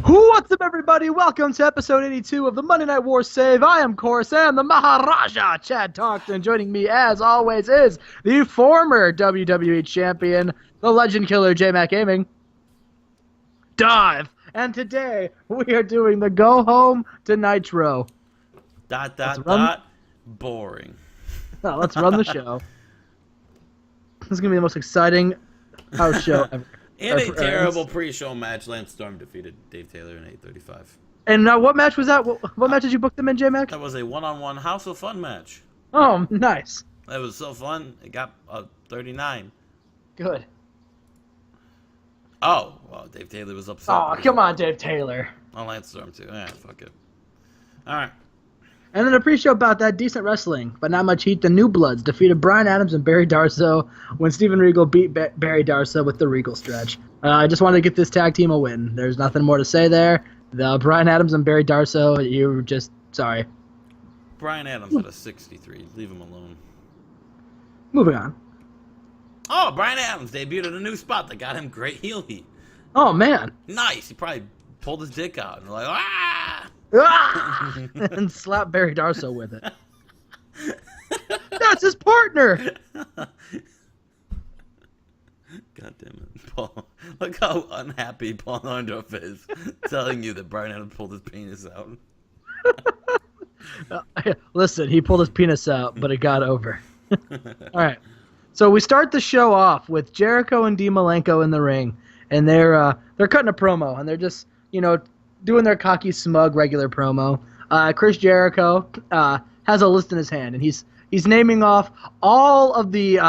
What's up, everybody? Welcome to episode 82 of the Monday Night War Save. I am, of course, the Maharaja, Chad Talkton. Joining me, as always, is the former WWE champion, the legend killer, Jmack Gaming. Dive. And today, we are doing the Go Home to Nitro. Boring. Now, let's run the show. This is going to be the most exciting house show ever. In a terrible pre-show match, Lance Storm defeated Dave Taylor in 8:35. And what match was that? What match did you book them in, J-Mac? That was a one-on-one House of Fun match. Oh, nice. It was so fun. It got 39. Good. Oh, well, Dave Taylor was upset. Oh, come on, Dave Taylor. Oh, Lance Storm, too. Yeah, fuck it. All right. And then a pre-show about that, decent wrestling, but not much heat. The New Bloods defeated Bryan Adams and Barry Darsow when Steven Regal beat Barry Darsow with the Regal stretch. I just wanted to get this tag team a win. There's nothing more to say there. The Bryan Adams and Barry Darsow, you were just sorry. Bryan Adams had a 63. Leave him alone. Moving on. Oh, Bryan Adams debuted at a new spot that got him great heel heat. Oh, man. Nice. He probably pulled his dick out and like, ah! And slap Barry Darsow with it. That's his partner. God damn it, Paul. Look how unhappy Paul Orndorff is telling you that Bryan Adams pulled his penis out. Listen, he pulled his penis out, but it got over. All right. So we start the show off with Jericho and Dean Malenko in the ring, and they're cutting a promo, and they're just, doing their cocky, smug, regular promo. Chris Jericho has a list in his hand, and he's naming off all of the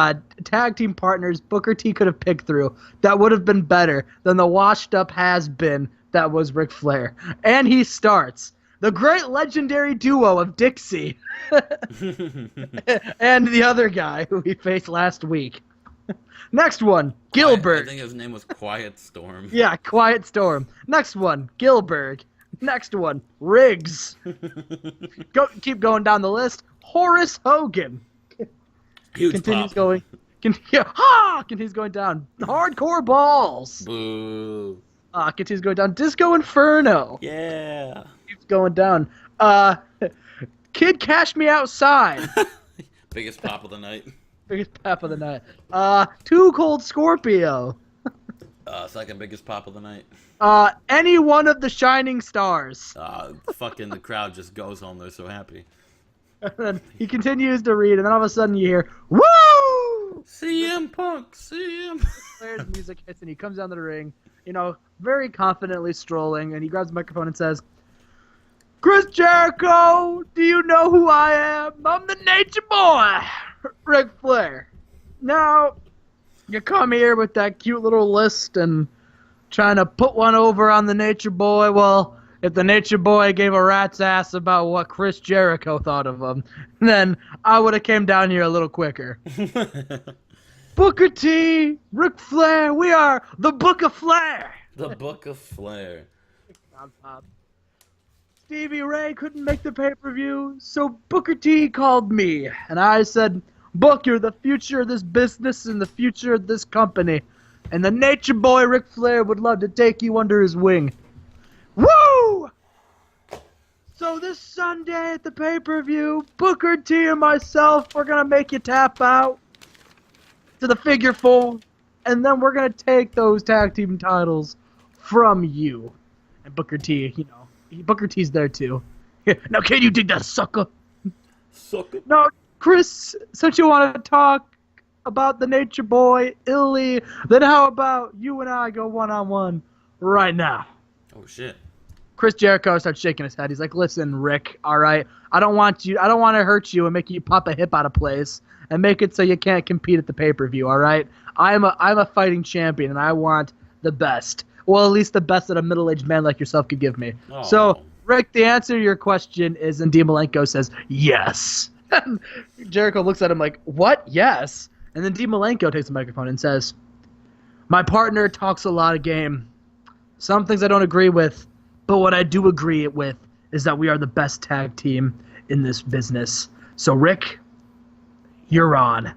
tag team partners Booker T could have picked through that would have been better than the washed-up has-been that was Ric Flair. And he starts the great legendary duo of Dixie and the other guy who he faced last week. Next one, Gilbert. I think his name was Quiet Storm. Yeah, Quiet Storm. Next one, Gilbert. Next one, Riggs. Keep going down the list. Horace Hogan. Huge continues pop. going. Continues going down. Hardcore Balls. Boo. Continues going down. Disco Inferno. Yeah. Keeps going down. Kid Cash Me Outside. Biggest pop of the night. Biggest pop of the night. Too Cold Scorpio. Second biggest pop of the night. Any one of the Shining Stars. Fucking the crowd just goes home. They're so happy. And then he continues to read, and then all of a sudden you hear, "Woo!" CM Punk, CM. Flair's music hits, and he comes down to the ring, very confidently strolling, and he grabs the microphone and says, "Chris Jericho, do you know who I am? I'm the Nature Boy, Ric Flair. Now, you come here with that cute little list and trying to put one over on the Nature Boy. Well, if the Nature Boy gave a rat's ass about what Chris Jericho thought of him, then I would have came down here a little quicker." Booker T, Ric Flair, we are the Book of Flair. The Book of Flair. Stevie Ray couldn't make the pay-per-view, so Booker T called me, and I said, "Book, you're the future of this business and the future of this company, and the Nature Boy Ric Flair would love to take you under his wing." Woo! So this Sunday at the pay-per-view, Booker T and myself, we're going to make you tap out to the figure four, and then we're going to take those tag team titles from you. And Booker T, Booker T's there too. Now, can you dig that, sucker? Sucker. No, Chris, since you want to talk about the Nature Boy, Illy, then how about you and I go one-on-one right now? Oh, shit. Chris Jericho starts shaking his head. He's like, "Listen, Rick, all right? I don't want to hurt you and make you pop a hip out of place and make it so you can't compete at the pay-per-view, all right? I'm a fighting champion, and I want the best. Well, at least the best that a middle-aged man like yourself could give me." Oh. So, Rick, the answer to your question is, and Dean Malenko says, "Yes." Jericho looks at him like, "What? Yes?" And then Dean Malenko takes the microphone and says, "My partner talks a lot of game. Some things I don't agree with, but what I do agree with is that we are the best tag team in this business. So, Rick, you're on."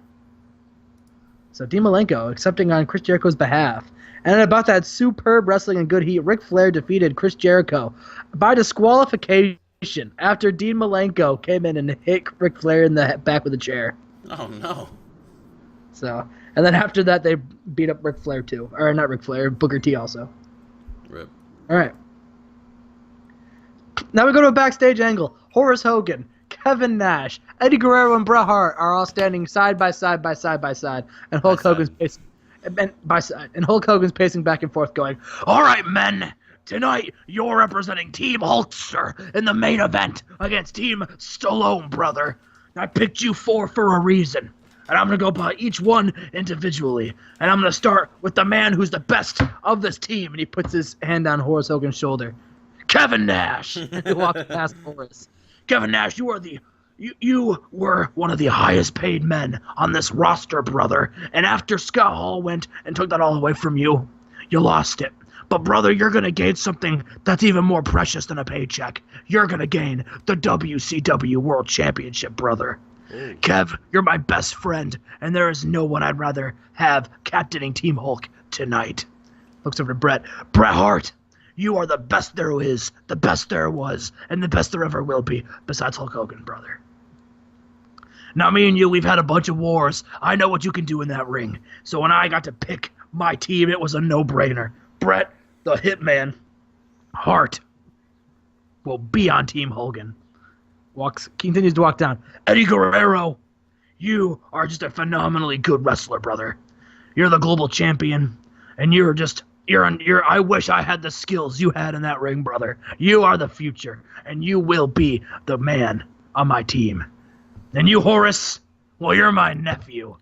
So Dean Malenko accepting on Chris Jericho's behalf. And about that superb wrestling and good heat, Ric Flair defeated Chris Jericho by disqualification after Dean Malenko came in and hit Ric Flair in the back with a chair. Oh, no. So, and then after that, they beat up Ric Flair too. Or not Ric Flair, Booker T also. Rip. All right. Now we go to a backstage angle. Horace Hogan, Kevin Nash, Eddie Guerrero, and Bret Hart are all standing side by side, and Hulk Hogan's pacing, and Hulk Hogan's pacing back and forth, going, "All right, men, tonight you're representing Team Hulkster in the main event against Team Stallone, brother. I picked you four for a reason, and I'm gonna go by each one individually, and I'm gonna start with the man who's the best of this team." And he puts his hand on Horace Hogan's shoulder. Kevin Nash. He walks past Horace. Kevin Nash, you were one of the highest paid men on this roster, brother. And after Scott Hall went and took that all away from you, you lost it. But brother, you're gonna gain something that's even more precious than a paycheck. You're gonna gain the WCW World Championship, brother. Kev, you're my best friend, and there is no one I'd rather have captaining Team Hulk tonight. Looks over to Bret. Bret Hart. You are the best there is, the best there was, and the best there ever will be, besides Hulk Hogan, brother. Now, me and you, we've had a bunch of wars. I know what you can do in that ring. So when I got to pick my team, it was a no-brainer. Bret, the Hitman, Hart, will be on Team Hogan. Continues to walk down. Eddie Guerrero, you are just a phenomenally good wrestler, brother. You're the global champion, and I wish I had the skills you had in that ring, brother. You are the future, and you will be the man on my team. And you, Horace, well, you're my nephew.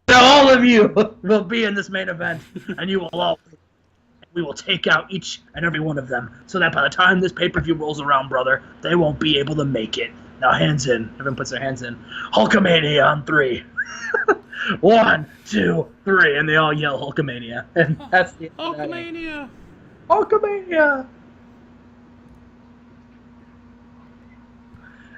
All of you will be in this main event, and we will take out each and every one of them, so that by the time this pay-per-view rolls around, brother, they won't be able to make it. Now, hands in. Everyone puts their hands in. Hulkamania on 3. 1, 2, 3, and they all yell Hulkamania. And that's the Hulkamania! Hulkamania!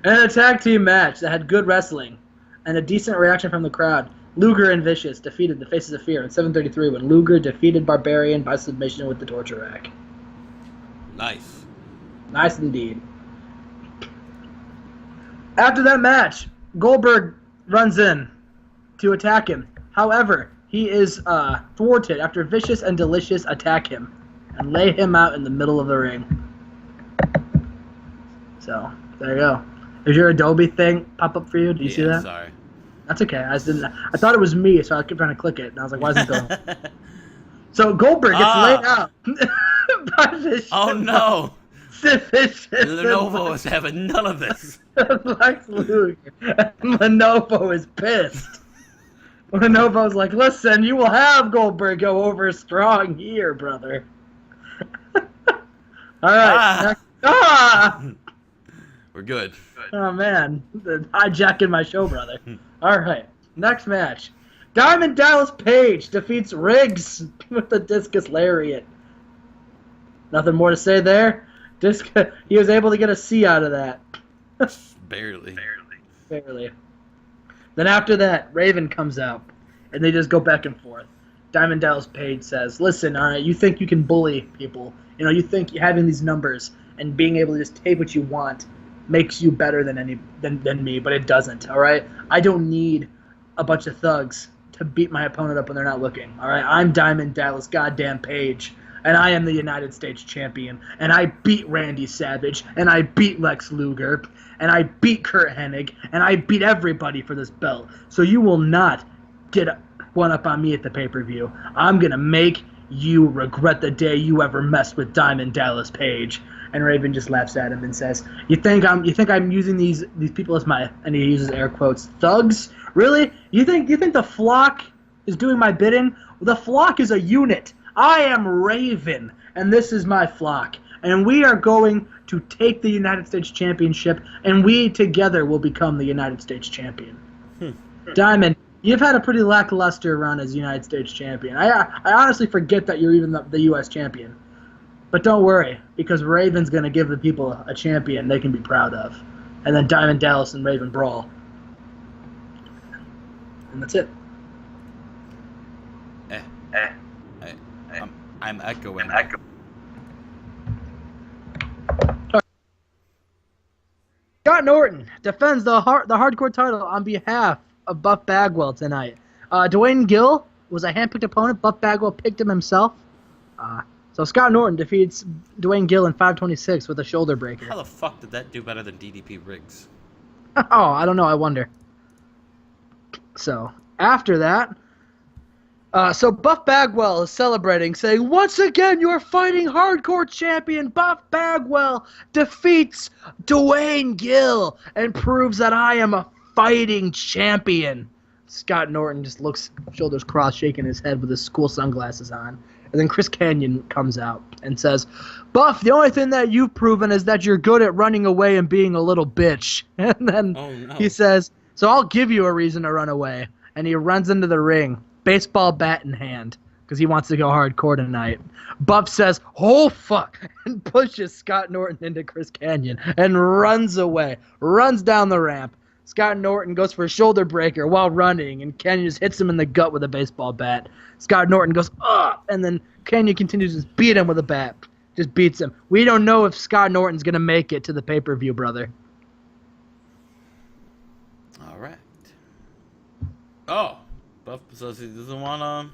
And a tag team match that had good wrestling and a decent reaction from the crowd. Luger and Vicious defeated the Faces of Fear at 7:33 when Luger defeated Barbarian by submission with the torture rack. Nice. Nice indeed. After that match, Goldberg runs in to attack him. However, he is thwarted after Vicious and Delicious attack him and lay him out in the middle of the ring. So, there you go. Is your Adobe thing pop up for you? Did you see that? Sorry. That's okay. I thought it was me, so I kept trying to click it, and I was like, why isn't it going? So Goldberg gets laid out by Vicious. Oh, no. Vicious. Lenovo is having none of this. Lex Luger. And Lenovo is pissed. Lenovo's like, listen, you will have Goldberg go over strong here, brother. All right. We're good. Oh, man. Hijacking my show, brother. All right. Next match. Diamond Dallas Page defeats Riggs with the discus lariat. Nothing more to say there. He was able to get a C out of that. Barely. Then after that, Raven comes out, and they just go back and forth. Diamond Dallas Page says, listen, all right, you think you can bully people. You know, you think having these numbers and being able to just take what you want makes you better than me, but it doesn't, all right? I don't need a bunch of thugs to beat my opponent up when they're not looking, all right? I'm Diamond Dallas goddamn Page, and I am the United States champion, and I beat Randy Savage, and I beat Lex Luger, and I beat Kurt Hennig, and I beat everybody for this belt. So you will not get one up on me at the pay-per-view. I'm going to make you regret the day you ever messed with Diamond Dallas Page. And Raven just laughs at him and says, You think I'm using these people as my," and he uses air quotes, "thugs? Really? You think the flock is doing my bidding? The flock is a unit. I am Raven, and this is my flock. And we are going to take the United States Championship, and we together will become the United States champion." Diamond, you've had a pretty lackluster run as United States champion. I honestly forget that you're even the U.S. champion. But don't worry, because Raven's going to give the people a champion they can be proud of. And then Diamond Dallas and Raven brawl. And that's it. I'm echoing. Scott Norton defends the hardcore title on behalf of Buff Bagwell tonight. Dwayne Gill was a handpicked opponent. Buff Bagwell picked him himself. So Scott Norton defeats Dwayne Gill in 526 with a shoulder breaker. How the fuck did that do better than DDP Riggs? Oh, I don't know. I wonder. So after that, so Buff Bagwell is celebrating, saying, "Once again, your fighting hardcore champion Buff Bagwell defeats Dwayne Gill and proves that I am a fighting champion." Scott Norton just looks, shoulders crossed, shaking his head with his school sunglasses on. And then Chris Kanyon comes out and says, "Buff, the only thing that you've proven is that you're good at running away and being a little bitch." And then he says, "So I'll give you a reason to run away." And he runs into the ring, baseball bat in hand, because he wants to go hardcore tonight. Buff says, "Oh, fuck," and pushes Scott Norton into Chris Kanyon and runs away, runs down the ramp. Scott Norton goes for a shoulder breaker while running, and Kanyon just hits him in the gut with a baseball bat. Scott Norton goes, "Ugh," and then Kanyon continues to beat him with a bat. Just beats him. We don't know if Scott Norton's going to make it to the pay-per-view, brother. All right. Oh, Buff says he doesn't want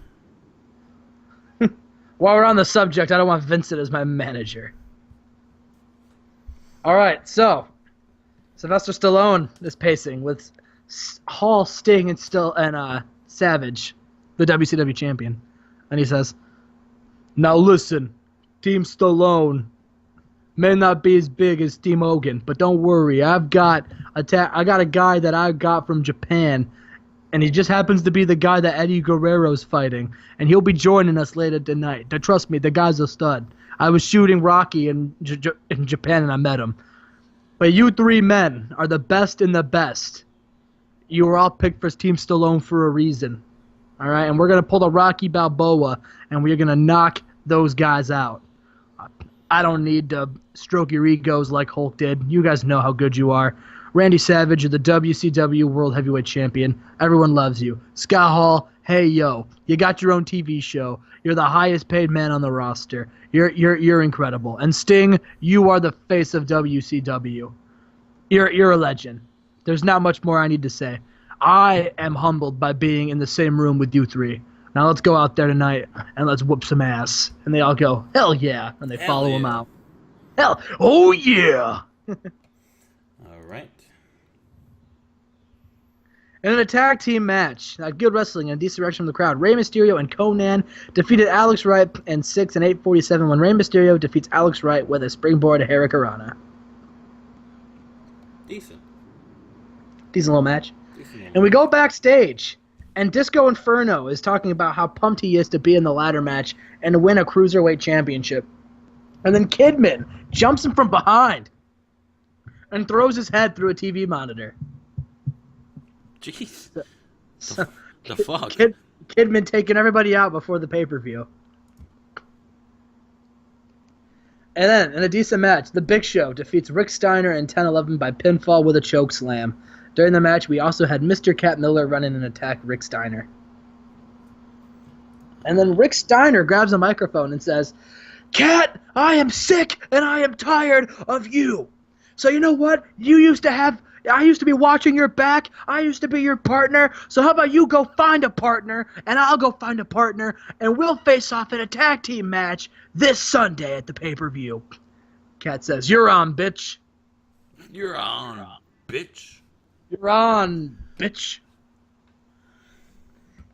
While we're on the subject, I don't want Vincent as my manager. All right, so Sylvester Stallone is pacing with Hall, Sting, and Savage, the WCW champion, and he says, "Now listen, Team Stallone may not be as big as Team Hogan, but don't worry, I got a guy that I got from Japan, and he just happens to be the guy that Eddie Guerrero's fighting, and he'll be joining us later tonight. Trust me, the guy's a stud. I was shooting Rocky in Japan, and I met him. But you three men are the best in the best. You were all picked for Team Stallone for a reason. All right? And we're going to pull the Rocky Balboa, and we're going to knock those guys out. I don't need to stroke your egos like Hulk did. You guys know how good you are. Randy Savage, you're the WCW World Heavyweight Champion. Everyone loves you. Scott Hall, hey, yo. You got your own TV show. You're the highest paid man on the roster. You're incredible. And Sting, you are the face of WCW. You're a legend. There's not much more I need to say. I am humbled by being in the same room with you three. Now let's go out there tonight and let's whoop some ass." And they all go, "Hell yeah." And they follow him out. Oh yeah. All right. In a tag team match, good wrestling and decent direction from the crowd, Rey Mysterio and Conan defeated Alex Wright in 6 and 8:47 when Rey Mysterio defeats Alex Wright with a springboard Hurricanrana. Decent little match. And we go backstage, and Disco Inferno is talking about how pumped he is to be in the ladder match and win a Cruiserweight Championship. And then Kidman jumps him from behind and throws his head through a TV monitor. Jeez. The fuck? Kidman taking everybody out before the pay-per-view. And then, in a decent match, The Big Show defeats Rick Steiner in 10-11 by pinfall with a choke slam. During the match, we also had Mr. Cat Miller run in and attack Rick Steiner. And then Rick Steiner grabs a microphone and says, "Cat, I am sick and I am tired of you. So you know what? I used to be watching your back. I used to be your partner. So how about you go find a partner, and I'll go find a partner, and we'll face off in a tag team match this Sunday at the pay-per-view." Cat says, "You're on, bitch. You're on, bitch. You're on, bitch."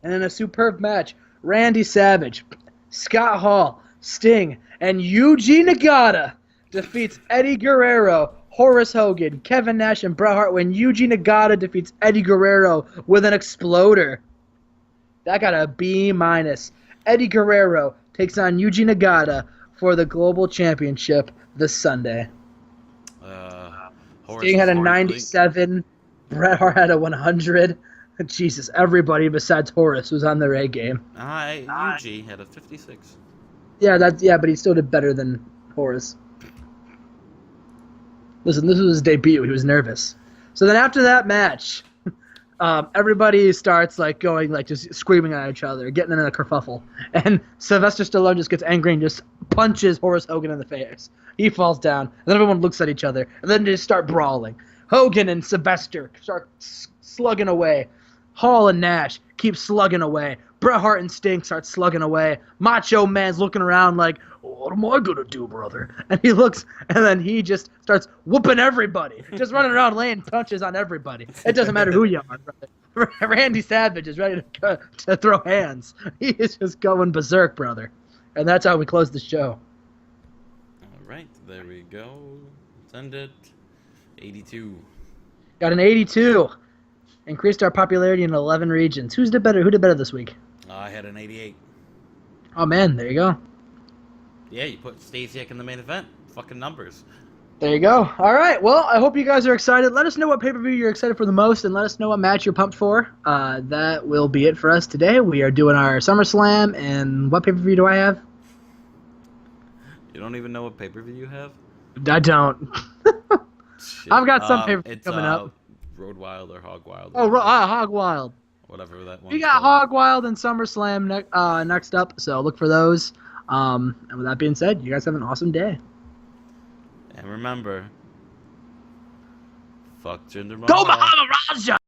And in a superb match, Randy Savage, Scott Hall, Sting, and Yuji Nagata defeats Eddie Guerrero, Horace Hogan, Kevin Nash, and Bret Hart when Yuji Nagata defeats Eddie Guerrero with an exploder. That got a B-. Eddie Guerrero takes on Yuji Nagata for the Global Championship this Sunday. Sting had a 97. Bret Hart had a 100. Jesus, everybody besides Horace was on their A game. Yuji had a 56. Yeah, but he still did better than Horace. Listen, this was his debut. He was nervous. So then after that match, everybody starts like going like just screaming at each other, getting in a kerfuffle, and Sylvester Stallone just gets angry and just punches Horace Hogan in the face. He falls down, and then everyone looks at each other, and then they just start brawling. Hogan and Sylvester start slugging away. Hall and Nash keep slugging away. Bret Hart and Sting start slugging away. Macho Man's looking around like, what am I gonna do, brother? And he looks, and then he just starts whooping everybody, just running around laying punches on everybody. It doesn't matter who you are, brother. Randy Savage is ready to throw hands. He is just going berserk, brother. And that's how we close the show. All right, there we go. Send it. 82. Got an 82. Increased our popularity in 11 regions. Who did better this week? I had an 88. Oh, man, there you go. Yeah, you put Stasiak in the main event. Fucking numbers. There you go. All right, well, I hope you guys are excited. Let us know what pay-per-view you're excited for the most, and let us know what match you're pumped for. That will be it for us today. We are doing our SummerSlam, and what pay-per-view do I have? You don't even know what pay-per-view you have? I don't. Shit. I've got some pay-per-view coming up. Road Wild or Hog Wild. Oh, Hog Wild. Whatever that one. We got Hog Wild and SummerSlam next up, so look for those. And with that being said, you guys have an awesome day. And remember, fuck Jinder Mahal. Go Maharaja!